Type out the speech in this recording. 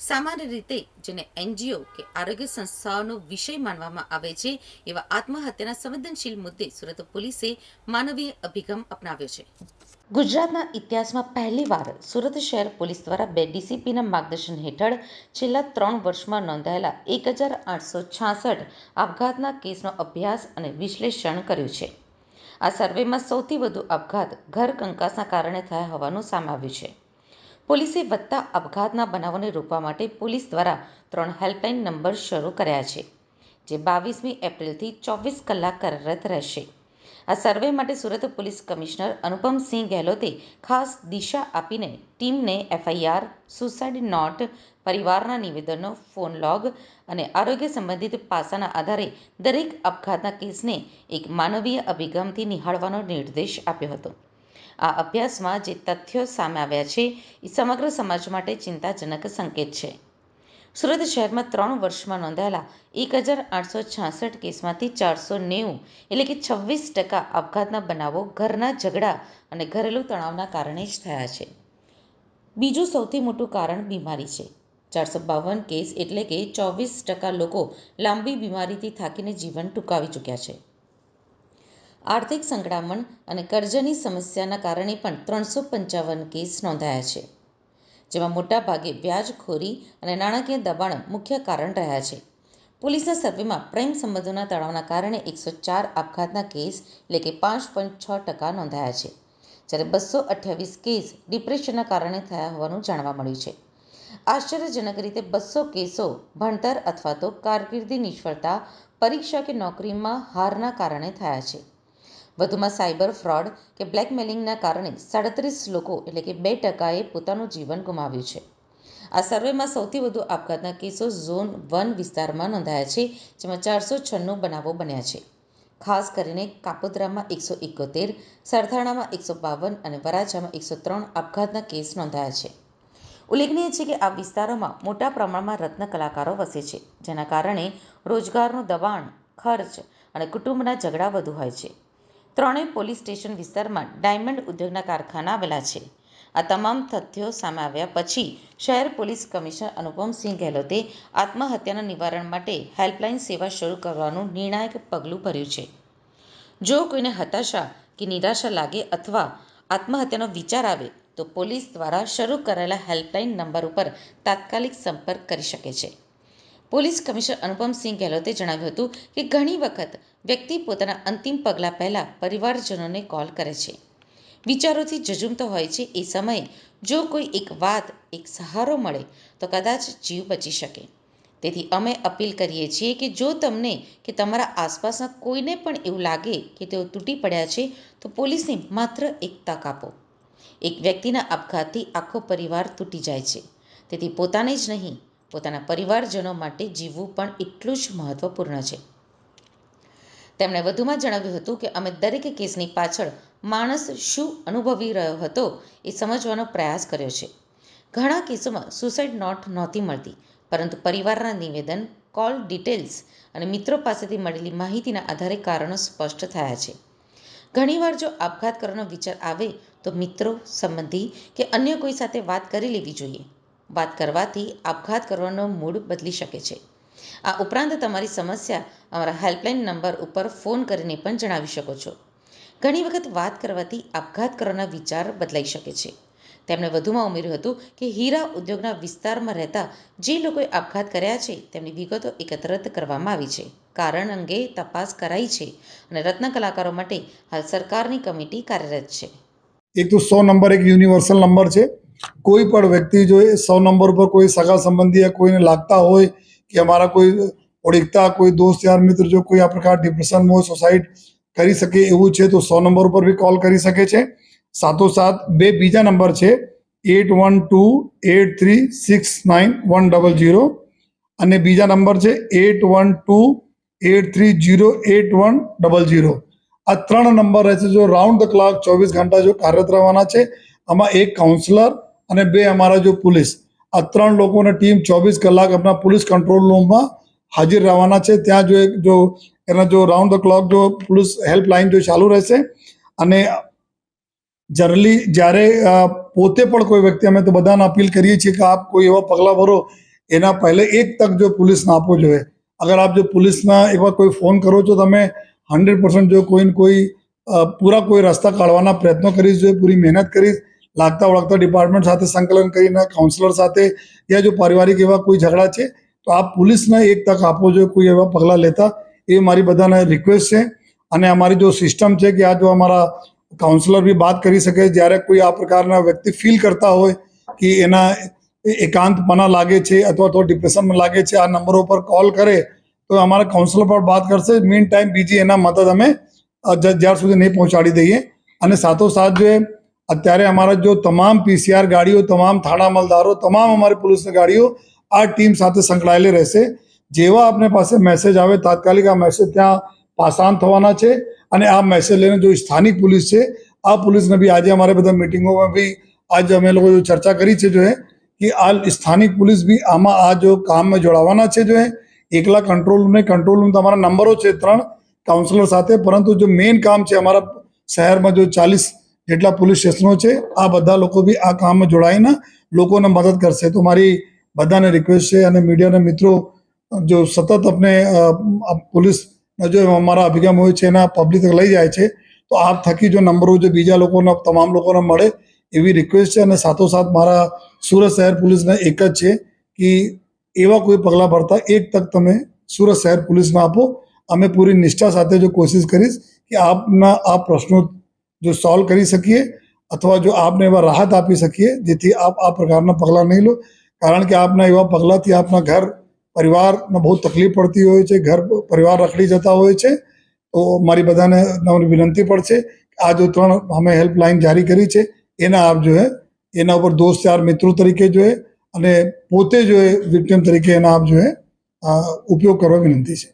સામાન્ય રીતે જેને એનજીઓ કે આરોગ્ય સંસ્થાઓનો વિષય માનવામાં આવે છે એવા આત્મહત્યાના સંવેદનશીલ મુદ્દે સુરત પોલીસે માનવીય અભિગમ અપનાવ્યો છે. ગુજરાતના ઇતિહાસમાં પહેલીવાર સુરત શહેર પોલીસ દ્વારા બે ડીસીપીના માર્ગદર્શન હેઠળ છેલ્લા 3 વર્ષમાં નોંધાયેલા 1866 આપઘાતના કેસનો અભ્યાસ અને વિશ્લેષણ કર્યું છે. આ સર્વેમાં સૌથી વધુ આપઘાત ઘર કંકાસના કારણે થયા હોવાનું સામે આવ્યું છે. પોલીસે વધતા આપઘાતના બનાવોને રોકવા માટે પોલીસ દ્વારા 3 હેલ્પલાઇન નંબર શરૂ કર્યા છે, જે 22મી એપ્રિલથી 24 કલાક કાર્યરત રહેશે. આ સર્વે માટે સુરત પોલીસ કમિશનર અનુપમસિંહ ગેહલોતે ખાસ દિશા આપીને ટીમને એફઆઈઆર, સુસાઇડ નોટ, પરિવારના નિવેદનો, ફોન લોગ અને આરોગ્ય સંબંધિત પાસાના આધારે દરેક આપઘાતના કેસને એક માનવીય અભિગમથી નિહાળવાનો નિર્દેશ આપ્યો હતો. આ અભ્યાસમાં જે તથ્યો સામે આવ્યા છે એ સમગ્ર સમાજ માટે ચિંતાજનક સંકેત છે. સુરત શહેરમાં 3 વર્ષમાં નોંધાયેલા 1866 કેસમાંથી 490 એટલે કે 26% આપઘાતના બનાવો ઘરના ઝઘડા અને ઘરેલું તણાવના કારણે જ થયા છે. બીજું સૌથી મોટું કારણ બીમારી છે. 452 કેસ એટલે કે 24% લોકો લાંબી બીમારીથી થાકીને જીવન ટૂંકાવી ચૂક્યા છે. આર્થિક સંકળામણ અને કર્જની સમસ્યાના કારણે પણ 355 કેસ નોંધાયા છે, જેમાં મોટાભાગે વ્યાજખોરી અને નાણાકીય દબાણ મુખ્ય કારણ રહ્યા છે. પોલીસના સર્વેમાં પ્રેમ સંબંધોના તણાવના કારણે 104 આપઘાતના કેસ એટલે કે 5.6% નોંધાયા છે, જ્યારે 228 કેસ ડિપ્રેશનના કારણે થયા હોવાનું જાણવા મળ્યું છે. આશ્ચર્યજનક રીતે 200 કેસો ભણતર અથવા તો કારકિર્દી નિષ્ફળતા, પરીક્ષા કે નોકરીમાં હારના કારણે થયા છે. વધુમાં સાયબર ફ્રોડ કે બ્લેકમેલિંગના કારણે 37 લોકો એટલે કે 2%એ પોતાનું જીવન ગુમાવ્યું છે. આ સર્વેમાં સૌથી વધુ આપઘાતના કેસો ઝોન 1 વિસ્તારમાં નોંધાયા છે, જેમાં 496 બનાવો બન્યા છે. ખાસ કરીને કાપોદ્રામાં 171, સરથાણામાં 152 અને વરાછામાં 103 આપઘાતના કેસ નોંધાયા છે. ઉલ્લેખનીય છે કે આ વિસ્તારોમાં મોટા પ્રમાણમાં રત્ન કલાકારો વસે છે, જેના કારણે રોજગારનું દબાણ, ખર્ચ અને કુટુંબના ઝઘડા વધુ હોય છે. ત્રણેય પોલીસ સ્ટેશન વિસ્તારમાં ડાયમંડ ઉદ્યોગના કારખાના આવેલા છે. આ તમામ તથ્યો સામે આવ્યા પછી શહેર પોલીસ કમિશનર અનુપમસિંહ ગેહલોતે આત્મહત્યાના નિવારણ માટે હેલ્પલાઇન સેવા શરૂ કરવાનું નિર્ણાયક પગલું ભર્યું છે. જો કોઈને હતાશા કે નિરાશા લાગે અથવા આત્મહત્યાનો વિચાર આવે તો પોલીસ દ્વારા શરૂ કરાયેલા હેલ્પલાઇન નંબર ઉપર તાત્કાલિક સંપર્ક કરી શકે છે. પોલીસ કમિશનર અનુપમસિંહ ગેહલોતે જણાવ્યું હતું કે ઘણી વખત વ્યક્તિ પોતાના અંતિમ પગલાં પહેલાં પરિવારજનોને કોલ કરે છે. વિચારોથી ઝઝૂમતો હોય છે. એ સમયે જો કોઈ એક વાત, એક સહારો મળે તો કદાચ જીવ બચી શકે. તેથી અમે અપીલ કરીએ છીએ કે જો તમને કે તમારા આસપાસના કોઈને પણ એવું લાગે કે તેઓ તૂટી પડ્યા છે તો પોલીસને માત્ર એક તક આપો. એક વ્યક્તિના આપઘાતથી આખો પરિવાર તૂટી જાય છે. તેથી પોતાને જ નહીં, પોતાના પરિવારજનો માટે જીવવું પણ એટલું જ મહત્વપૂર્ણ છે. તેમણે વધુમાં જણાવ્યું હતું કે અમે દરેક કેસની પાછળ માણસ શું અનુભવી રહ્યો હતો એ સમજવાનો પ્રયાસ કર્યો છે. ઘણા કેસોમાં સુસાઇડ નોટ નહોતી મળતી, પરંતુ પરિવારના નિવેદન, કોલ ડિટેલ્સ અને મિત્રો પાસેથી મળેલી માહિતીના આધારે કારણો સ્પષ્ટ થયા છે. ઘણીવાર જો આપઘાત કરવાનો વિચાર આવે તો મિત્રો, સંબંધી કે અન્ય કોઈ સાથે વાત કરી લેવી જોઈએ. વાત કરવાથી આપઘાત કરવાનો મૂડ બદલી શકે છે. આ ઉપરાંત તમારી સમસ્યા અમારા હેલ્પલાઇન નંબર ઉપર ફોન કરીને પણ જણાવી શકો છો. ઘણી વખત વાત કરવાથી આપઘાત કરવાના વિચાર બદલાઈ શકે છે. તેમણે વધુમાં ઉમેર્યું હતું કે હીરા ઉદ્યોગના વિસ્તારમાં રહેતા જે લોકોએ આપઘાત કર્યા છે તેમની વિગતો એકત્રિત કરવામાં આવી છે. કારણ અંગે તપાસ કરાઈ છે અને રત્ન કલાકારો માટે હાલ સરકારની કમિટી કાર્યરત છે. એક તો 100 નંબર એક યુનિવર્સલ નંબર છે. કોઈ પણ વ્યક્તિ જો એ 100 નંબર પર કોઈ સગા સંબંધી या કોઈને લાગતા હોય કે અમારા કોઈ ઓળખતા કોઈ દોસ્ત યાર મિત્ર જો કોઈ આ પ્રકાર ડિપ્રેશનમાં હોય, સુસાઇડ કરી શકે એવું છે તો 100 નંબર ઉપર બી કોલ કરી શકે છે. સાથોસાથ બે બીજા નંબર છે 8128369100 અને બીજા નંબર છે 8128308100. આ 3 નંબર રહેશે જો રાઉન્ડ ધ ક્લોક 24 ઘંટા જો કાર્યરત રહેવાના છે. આમાં એક કાઉન્સલર અને બે અમારા જો પોલીસ, આ 3 લોકોની ટીમ 24 કલાક આપણા પોલીસ કંટ્રોલ રૂમમાં હાજર રહેવાના છે. ત્યાં જો એના જો રાઉન્ડ ધ ક્લોક જો પોલીસ હેલ્પલાઇન જો ચાલુ રહેશે. અને જનરલી જ્યારે પોતે પણ કોઈ વ્યક્તિ, અમે તો બધાને અપીલ કરીએ છીએ કે આપ કોઈ એવા પગલાં ભરો એના પહેલે એક તક જો પોલીસને આપવો જોઈએ. અગર આપ જો પોલીસના એકવાર કોઈ ફોન કરો છો તમે 100% જો કોઈ ને કોઈ પૂરા કોઈ રસ્તા કાઢવાના પ્રયત્નો કરીશ, જોઈએ પૂરી મહેનત કરીશ, લાગતા વળગતા ડિપાર્ટમેન્ટ સાથે સંકલન કરીને કાઉન્સિલર સાથે, યા જો પારિવારિક એવા કોઈ ઝઘડા છે તો આપ પોલીસને એક તક આપવો જોઈએ કોઈ એવા પગલાં લેતા. એ મારી બધાને રિક્વેસ્ટ છે. અને અમારી જો સિસ્ટમ છે કે આ જો અમારા કાઉન્સિલર બી વાત કરી શકે, જ્યારે કોઈ આ પ્રકારના વ્યક્તિ ફીલ કરતા હોય કે એના એકાંતપના લાગે છે અથવા તો ડિપ્રેશનમાં લાગે છે, આ નંબરો પર કોલ કરે તો અમારા કાઉન્સિલર પર વાત કરશે. મીન ટાઈમ બીજી એના મદદ અમે જ્યાર સુધી નહીં પહોંચાડી દઈએ. અને સાથોસાથ જો અત્યારે અમારા જો તમામ PCR ગાડીઓ, તમામ થાણા અમલદારો, તમામ અમારી પોલીસની ગાડીઓ આ ટીમ સાથે સંકળાયેલી રહેશે. જેવા આપને પાસે મેસેજ આવે તાત્કાલિક આ મેસેજ ત્યાં પાસ ઓન થવાના છે. અને આ મેસેજ લઈને જો સ્થાનિક પોલીસ છે, આ પોલીસને બી આજે અમારે બધા મિટિંગોમાં બી આજે અમે લોકો જો ચર્ચા કરી છે જો કે આ સ્થાનિક પોલીસ બી આમાં આ જો કામમાં જોડાવાના છે. જો એકલા કંટ્રોલ રૂમ તમારા નંબરો છે 3 કાઉન્સિલર સાથે, પરંતુ જો મેઇન કામ છે અમારા શહેરમાં જો 40 જેટલા પોલીસ સ્ટેશનો છે, આ બધા લોકો બી આ કામમાં જોડાઈને લોકોને મદદ કરશે. તો મારી બધાને રિક્વેસ્ટ છે અને મીડિયાના મિત્રો જો સતત આપણે પોલીસ જો અમારા અભિગમ હોય છે એના પબ્લિક તક લઈ જાય છે, તો આપ થકી જો નંબરો જો બીજા લોકોના તમામ લોકોને મળે એવી રિક્વેસ્ટ છે. અને સાથોસાથ મારા સુરત શહેર પોલીસને એક જ છે કે એવા કોઈ પગલાં ભરતા એક તક તમે સુરત શહેર પોલીસને આપો. અમે પૂરી નિષ્ઠા સાથે જો કોશિશ કરીશ કે આપના આ પ્રશ્નો જો સોલ્વ કરી શકીએ અથવા જો આપને એવા રાહત આપી શકીએ જેથી આપ આ પ્રકારના પગલાં નહીં લો. કારણ કે આપના એવા પગલાંથી આપના ઘર પરિવારને બહુ તકલીફ પડતી હોય છે, ઘર પરિવાર રખડી જતા હોય છે. તો મારી બધાને વિનંતી પડશે આ જો 3 અમે હેલ્પલાઇન જારી કરી છે એના આપ જો એના ઉપર દોસ્ત યાર મિત્રો તરીકે જો અને પોતે જો વિક્ટિમ તરીકે એના આપ જો ઉપયોગ કરવા વિનંતી છે.